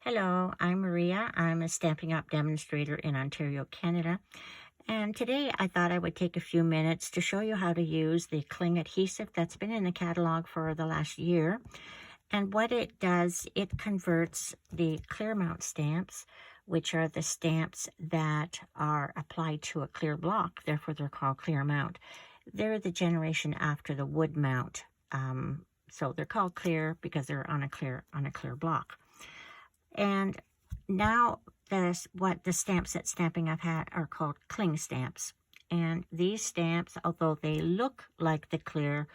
Hello, I'm Maria. I'm a Stampin' Up! Demonstrator in Ontario, Canada. And today I thought I would take a few minutes to show you how to use the cling adhesive that's been in the catalog for the last year. And what it does, it converts the clear mount stamps, which are the stamps that are applied to a clear block, therefore they're called clear mount. They're the generation after the wood mount. So they're called clear because they're on a clear block. And now what the stamps that Stampin' Up! Had are called cling stamps. And these stamps, although they look like the clear,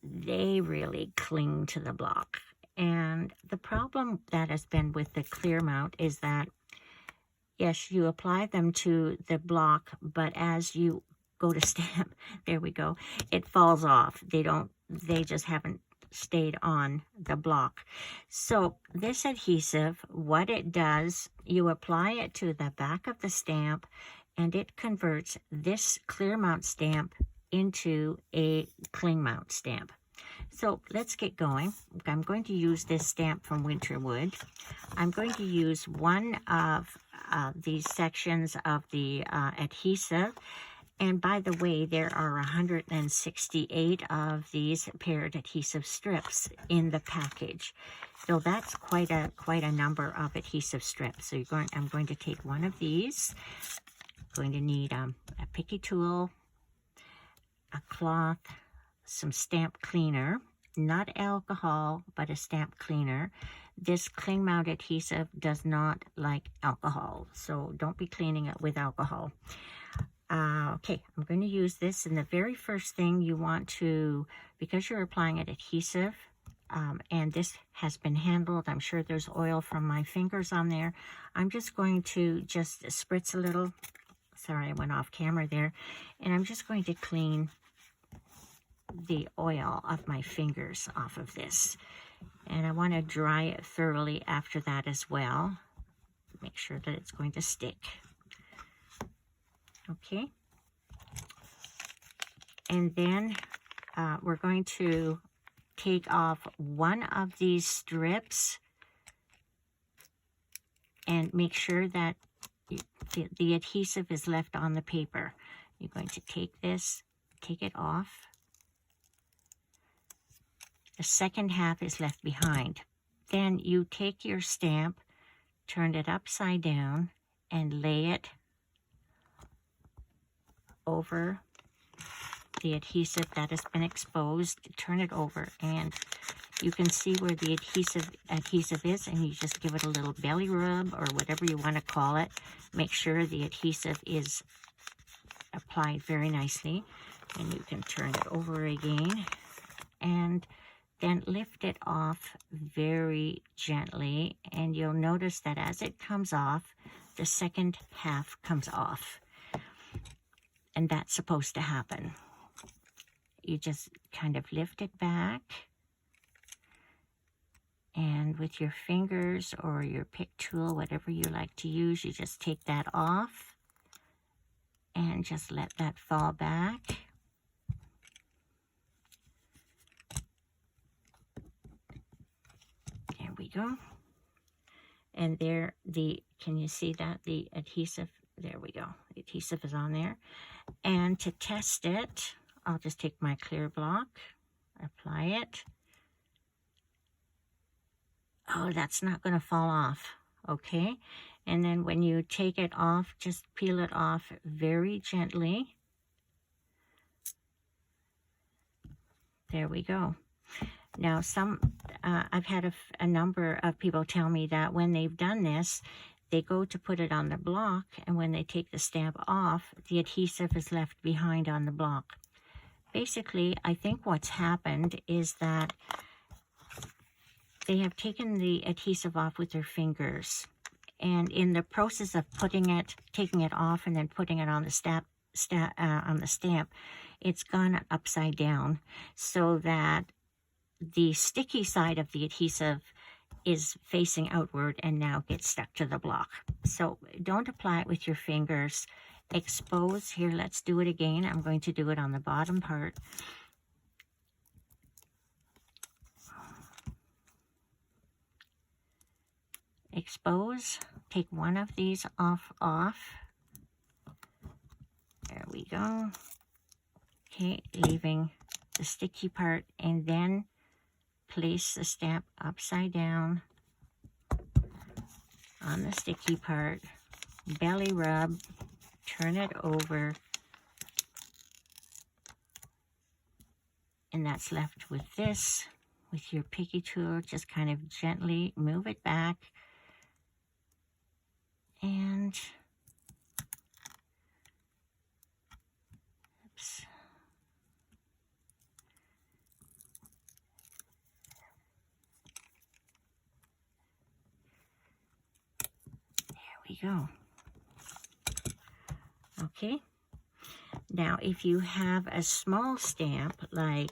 they really cling to the block. And the problem that has been with the clear mount is that, yes, you apply them to the block, but as you go to stamp, there we go, it falls off. They just haven't stayed on the block. So this adhesive, what it does, you apply it to the back of the stamp and it converts this clear mount stamp into a cling mount stamp. So let's get going. I'm going to use this stamp from Winterwood. I'm going to use one of these sections of the adhesive. And by the way, there are 168 of these paired adhesive strips in the package. So that's quite a number of adhesive strips. So I'm going to take one of these. I'm going to need a picky tool, a cloth, some stamp cleaner, not alcohol, but a stamp cleaner. This cling mount adhesive does not like alcohol, so don't be cleaning it with alcohol. Okay, I'm going to use this, and the very first thing you want to, because you're applying an adhesive, and this has been handled, I'm sure there's oil from my fingers on there, I'm just going to spritz a little, sorry I went off camera there, and I'm just going to clean the oil of my fingers off of this. And I want to dry it thoroughly after that as well. Make sure that it's going to stick. Okay, and then we're going to take off one of these strips and make sure that the adhesive is left on the paper. You're going to take this, take it off. The second half is left behind. Then you take your stamp, turn it upside down, and lay it over the adhesive that has been exposed. Turn it over and you can see where the adhesive is, and you just give it a little belly rub or whatever you want to call it. Make sure the adhesive is applied very nicely, and you can turn it over again and then lift it off very gently, and you'll notice that as it comes off, the second half comes off. And that's supposed to happen. You just kind of lift it back, and with your fingers or your pick tool, whatever you like to use, you just take that off and just let that fall back. There we go. And there, can you see that? The adhesive, there we go. The adhesive is on there. And to test it, I'll just take my clear block, apply it. Oh, that's not going to fall off, okay? And then when you take it off, just peel it off very gently. There we go. Now, I've had a number of people tell me that when they've done this, they go to put it on the block, and when they take the stamp off, the adhesive is left behind on the block. Basically, I think what's happened is that they have taken the adhesive off with their fingers, and in the process of taking it off and then putting it on the stamp, it's gone upside down, so that the sticky side of the adhesive is facing outward and now gets stuck to the block. So don't apply it with your fingers. Expose. Here, let's do it again. I'm going to do it on the bottom part. expose, take one of these off. There we go. Okay, leaving the sticky part, and then place the stamp upside down on the sticky part, belly rub, turn it over, and that's left with this. With your picky tool, just kind of gently move it back, and oops. There we go. Okay. Now, if you have a small stamp like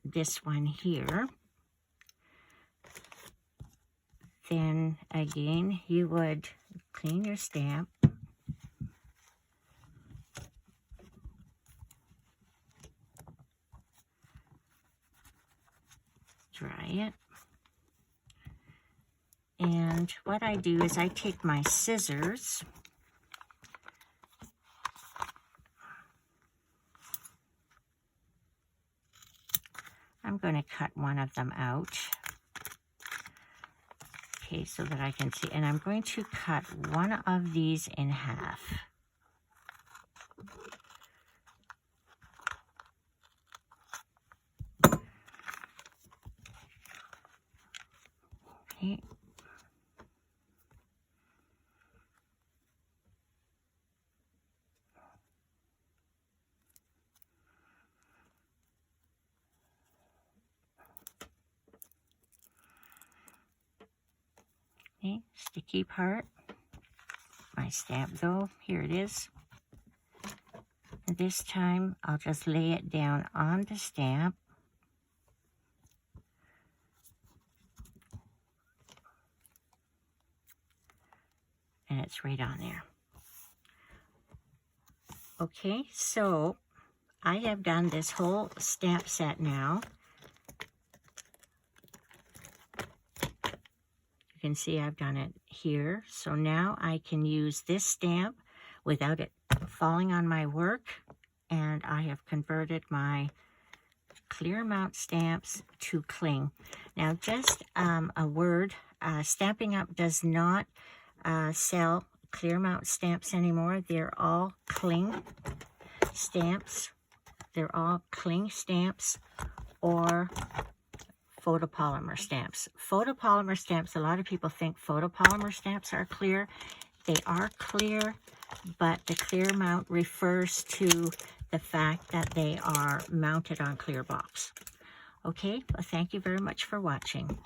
this one here, then again, you would clean your stamp, dry it, and what I do is I take my scissors, I'm going to cut one of them out, okay, so that I can see, and I'm going to cut one of these in half. Okay. Okay, sticky part, my stamp go, here it is. And this time I'll just lay it down on the stamp. And it's right on there. Okay, so I have done this whole stamp set now. You can see I've done it here. So now I can use this stamp without it falling on my work. And I have converted my clear mount stamps to cling. Now just a word, Stampin' Up! Does not sell clear mount stamps anymore. They're all cling stamps. They're all cling stamps or photopolymer stamps. Photopolymer stamps, a lot of people think photopolymer stamps are clear. They are clear, but the clear mount refers to the fact that they are mounted on clear box. Okay, well, thank you very much for watching.